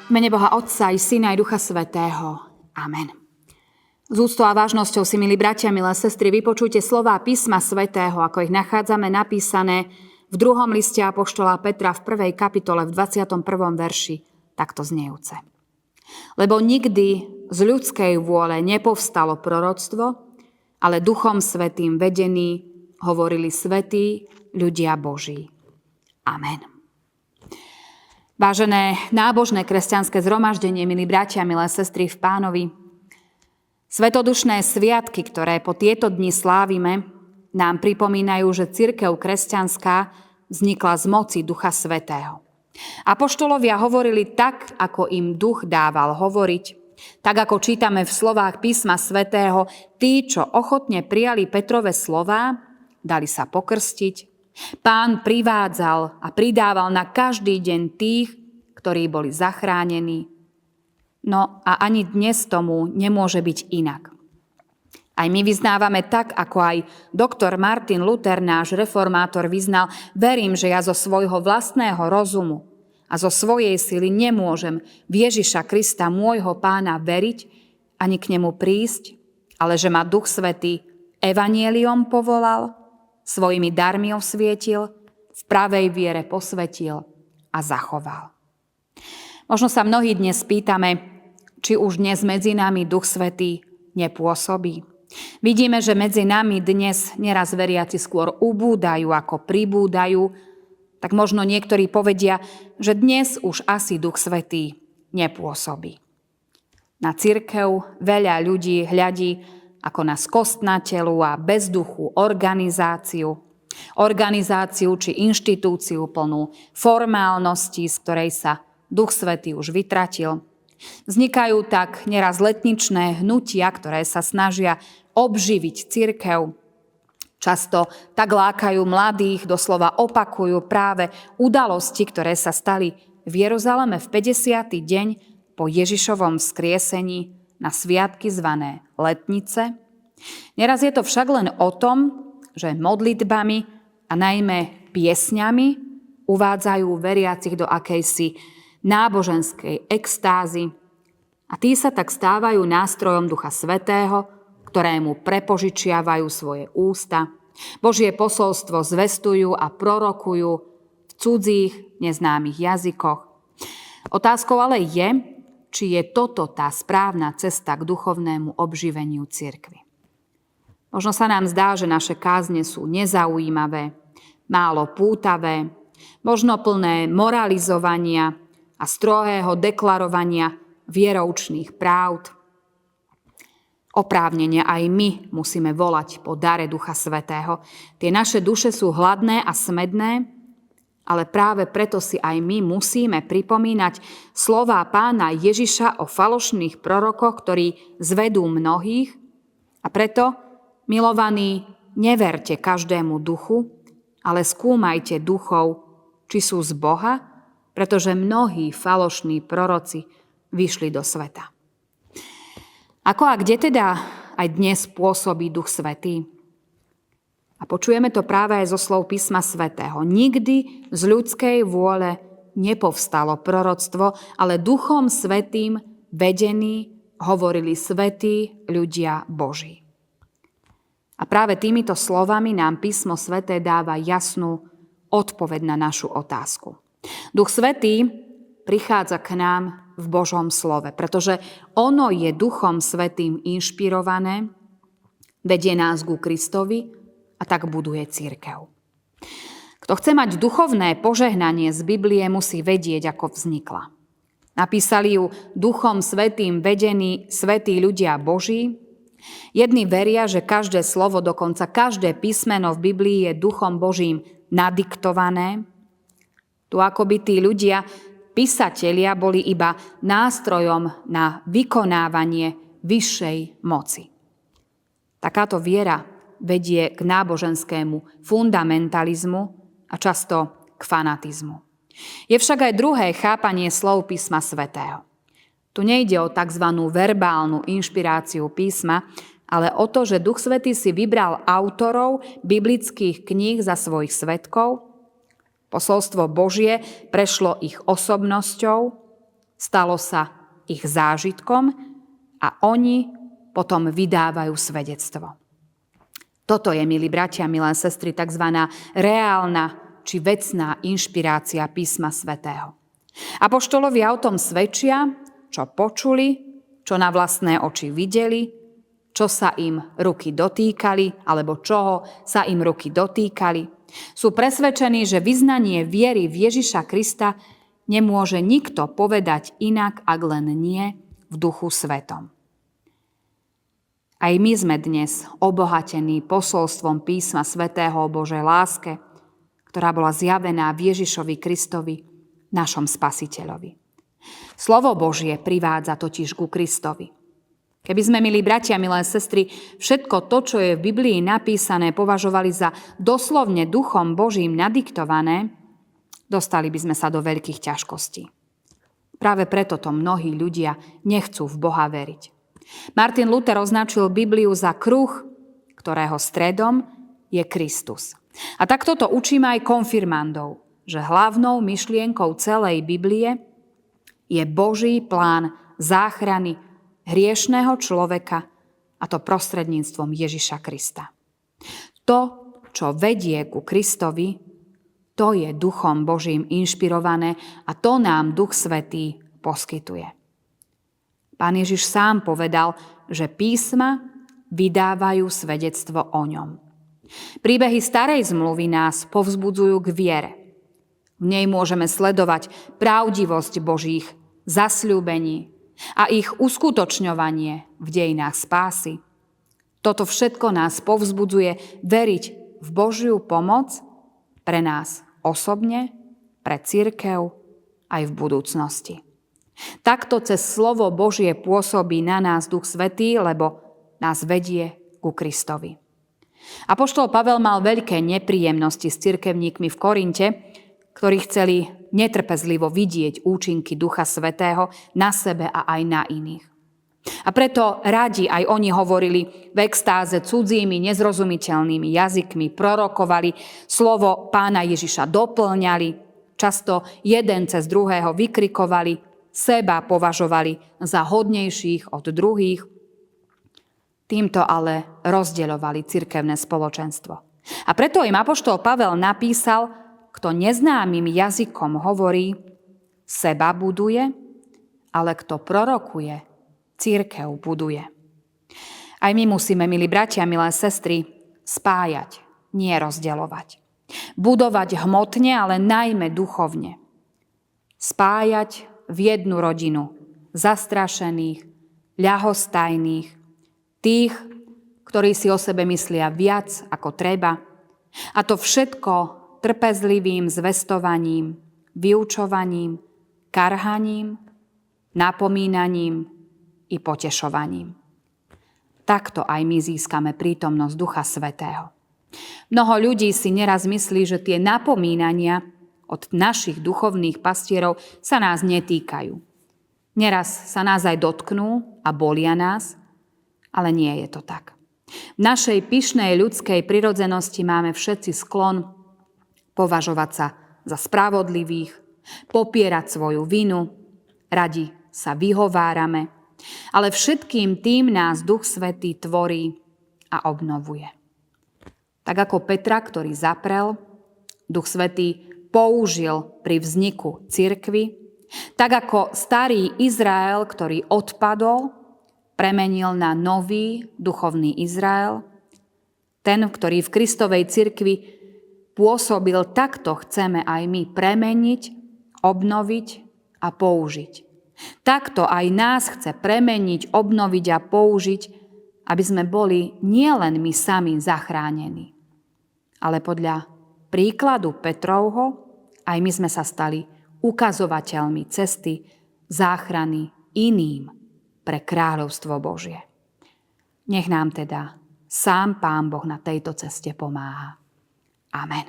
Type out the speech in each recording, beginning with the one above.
V mene Boha Otca i Syna i Ducha Svätého. Amen. S úctou a vážnosťou si, milí bratia, milé sestry, vypočujte slová písma svätého, ako ich nachádzame napísané v 2. liste apoštola Petra v 1. kapitole v 21. verši, takto znejúce. Lebo nikdy z ľudskej vôle nepovstalo proroctvo, ale Duchom Svätým vedení hovorili svätí ľudia Boží. Amen. Vážené nábožné kresťanské zhromaždenie, milí bratia, milé sestry v Pánovi, svetodušné sviatky, ktoré po tieto dni slávime, nám pripomínajú, že cirkev kresťanská vznikla z moci Ducha Svätého. Apoštolovia hovorili tak, ako im Duch dával hovoriť, tak ako čítame v slovách písma svätého, tí, čo ochotne prijali Petrove slová, dali sa pokrstiť. Pán privádzal a pridával na každý deň tých, ktorí boli zachránení. No a ani dnes tomu nemôže byť inak. Aj my vyznávame tak, ako aj doktor Martin Luther, náš reformátor, vyznal: verím, že ja zo svojho vlastného rozumu a zo svojej sily nemôžem v Ježiša Krista, môjho Pána, veriť ani k nemu prísť, ale že ma Duch Svätý evanjeliom povolal, svojimi darmi osvietil, v pravej viere posvetil a zachoval. Možno sa mnohí dnes pýtame, či už dnes medzi nami Duch Svätý nepôsobí. Vidíme, že medzi nami dnes neraz veriaci skôr ubúdajú ako pribúdajú, tak možno niektorí povedia, že dnes už asi Duch Svätý nepôsobí. Na cirkev veľa ľudí hľadí ako na skostnatelú a bezduchú organizáciu či inštitúciu plnú formálností, z ktorej sa Duch Svätý už vytratil. Vznikajú tak neraz letničné hnutia, ktoré sa snažia obživiť cirkev. Často tak lákajú mladých, doslova opakujú práve udalosti, ktoré sa stali v Jeruzaleme v 50. deň po Ježišovom vzkriesení na sviatky zvané letnice. Neraz je to však len o tom, že modlitbami a najmä piesňami uvádzajú veriacich do akejsi náboženskej extázy a tí sa tak stávajú nástrojom Ducha Svätého, ktorému prepožičiavajú svoje ústa, Božie posolstvo zvestujú a prorokujú v cudzích, neznámych jazykoch. Otázkou ale je, či je toto tá správna cesta k duchovnému obživeniu cirkvi. Možno sa nám zdá, že naše kázne sú nezaujímavé, málo pútavé, možno plné moralizovania a strohého deklarovania vieroučných pravd. Oprávnene aj my musíme volať po dare Ducha Svätého. Tie naše duše sú hladné a smedné, ale práve preto si aj my musíme pripomínať slová Pána Ježiša o falošných prorokoch, ktorí zvedú mnohých. A preto, milovaní, neverte každému duchu, ale skúmajte duchov, či sú z Boha, pretože mnohí falošní proroci vyšli do sveta. Ako a kde teda aj dnes pôsobí Duch Svätý? A počujeme to práve aj zo slov písma svätého. Nikdy z ľudskej vôle nepovstalo proroctvo, ale Duchom Svätým vedení hovorili svätí ľudia Boží. A práve týmito slovami nám písmo sväté dáva jasnú odpoveď na našu otázku. Duch Svätý prichádza k nám v Božom slove, pretože ono je Duchom Svätým inšpirované, vedie nás ku Kristovi a tak buduje cirkev. Kto chce mať duchovné požehnanie z Biblie, musí vedieť, ako vznikla. Napísali ju Duchom Svätým vedení svätí ľudia Boží. Jedni veria, že každé slovo, dokonca každé písmeno v Biblii je Duchom Božím nadiktované. Tu akoby tí ľudia, písatelia, boli iba nástrojom na vykonávanie vyššej moci. Takáto viera vedie k náboženskému fundamentalizmu a často k fanatizmu. Je však aj druhé chápanie slov písma svätého. Tu nejde o tzv. Verbálnu inšpiráciu písma, ale o to, že Duch Svätý si vybral autorov biblických kníh za svojich svedkov. Posolstvo Božie prešlo ich osobnosťou, stalo sa ich zážitkom a oni potom vydávajú svedectvo. Toto je, milí bratia, milé sestry, tzv. Reálna či vecná inšpirácia písma svätého. Apoštolovia o tom svedčia, čo počuli, čo na vlastné oči videli, čo sa im ruky dotýkali, alebo čoho sa im ruky dotýkali. Sú presvedčení, že vyznanie viery v Ježiša Krista nemôže nikto povedať inak, ak len nie v Duchu Svetom. Aj my sme dnes obohatení posolstvom písma svätého o Božej láske, ktorá bola zjavená v Ježišovi Kristovi, našom Spasiteľovi. Slovo Božie privádza totiž ku Kristovi. Keby sme, milí bratia, milé sestry, všetko to, čo je v Biblii napísané, považovali za doslovne Duchom Božím nadiktované, dostali by sme sa do veľkých ťažkostí. Práve preto to mnohí ľudia nechcú v Boha veriť. Martin Luther označil Bibliu za kruh, ktorého stredom je Kristus. A takto to učím aj konfirmandov, že hlavnou myšlienkou celej Biblie je Boží plán záchrany hriešného človeka, a to prostredníctvom Ježiša Krista. To, čo vedie ku Kristovi, to je Duchom Božím inšpirované a to nám Duch Svätý poskytuje. Pán Ježiš sám povedal, že písma vydávajú svedectvo o ňom. Príbehy starej zmluvy nás povzbudzujú k viere. V nej môžeme sledovať pravdivosť Božích zasľúbení a ich uskutočňovanie v dejinách spásy. Toto všetko nás povzbudzuje veriť v Božiu pomoc pre nás osobne, pre cirkev aj v budúcnosti. Takto cez slovo Božie pôsobí na nás Duch Svätý, lebo nás vedie ku Kristovi. Apoštol Pavel mal veľké nepríjemnosti s cirkevníkmi v Korinte, ktorí chceli netrpezlivo vidieť účinky Ducha Svätého na sebe a aj na iných. A preto radi aj oni hovorili v extáze cudzími, nezrozumiteľnými jazykmi, prorokovali, slovo Pána Ježiša doplňali, často jeden cez druhého vykrikovali, seba považovali za hodnejších od druhých. Týmto ale rozdeľovali cirkevné spoločenstvo. A preto im apoštol Pavel napísal, kto neznámym jazykom hovorí, seba buduje, ale kto prorokuje, cirkev buduje. Aj my musíme, milí bratia, milé sestry, spájať, nie rozdeľovať. Budovať hmotne, ale najmä duchovne. Spájať v jednu rodinu zastrašených, ľahostajných, tých, ktorí si o sebe myslia viac ako treba. A to všetko trpezlivým zvestovaním, vyučovaním, karhaním, napomínaním i potešovaním. Takto aj my získame prítomnosť Ducha Svätého. Mnoho ľudí si neraz myslí, že tie napomínania od našich duchovných pastierov sa nás netýkajú. Neraz sa nás aj dotknú a bolia nás, ale nie je to tak. V našej pyšnej ľudskej prirodzenosti máme všetci sklon považovať sa za spravodlivých, popierať svoju vinu, radi sa vyhovárame, ale všetkým tým nás Duch Svätý tvorí a obnovuje. Tak ako Petra, ktorý zaprel, Duch Svätý použil pri vzniku cirkvi, tak ako starý Izrael, ktorý odpadol, premenil na nový duchovný Izrael, ten, ktorý v Kristovej cirkvi pôsobil, takto chceme aj my premeniť, obnoviť a použiť. Takto aj nás chce premeniť, obnoviť a použiť, aby sme boli nielen my sami zachránení, ale podľa príkladu Petrovho aj my sme sa stali ukazovateľmi cesty záchrany iným pre kráľovstvo Božie. Nech nám teda sám Pán Boh na tejto ceste pomáha. Amen.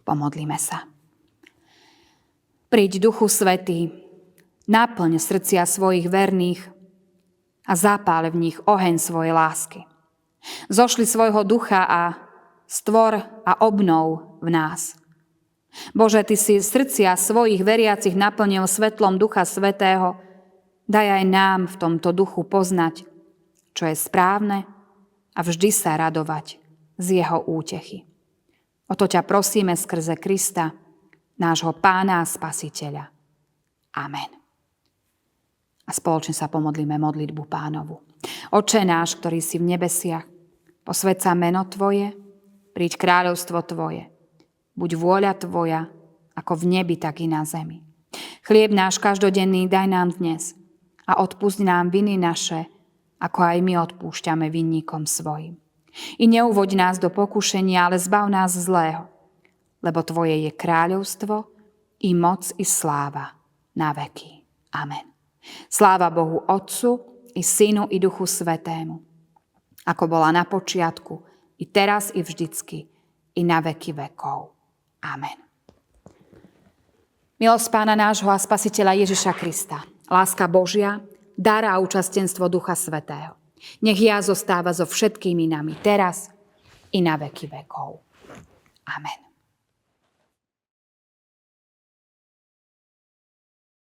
Pomodlíme sa. Príď, Duchu Svätý, naplň srdcia svojich verných a zapáľ v nich oheň svojej lásky. Zošli svojho ducha a stvor a obnov v nás Bože, Ty si srdcia svojich veriacich naplnil svetlom Ducha Svätého. Daj aj nám v tomto duchu poznať, čo je správne a vždy sa radovať z jeho útechy. O to ťa prosíme skrze Krista, nášho Pána a Spasiteľa. Amen. A spoločne sa pomodlíme modlitbu Pánovu. Otče náš, ktorý si v nebesiach, posväť sa meno Tvoje, príď kráľovstvo Tvoje. Buď vôľa Tvoja, ako v nebi, tak i na zemi. Chlieb náš každodenný daj nám dnes a odpusť nám viny naše, ako aj my odpúšťame vinníkom svojim. I neuvoď nás do pokušenia, ale zbav nás zlého, lebo Tvoje je kráľovstvo, i moc, i sláva na veky. Amen. Sláva Bohu Otcu, i Synu, i Duchu Svätému, ako bola na počiatku, i teraz, i vždycky, i na veky vekov. Amen. Milosť Pána nášho a Spasiteľa Ježiša Krista, láska Božia, dar a účastenstvo Ducha Svätého, nech ja zostáva so všetkými nami teraz i na veky vekov. Amen.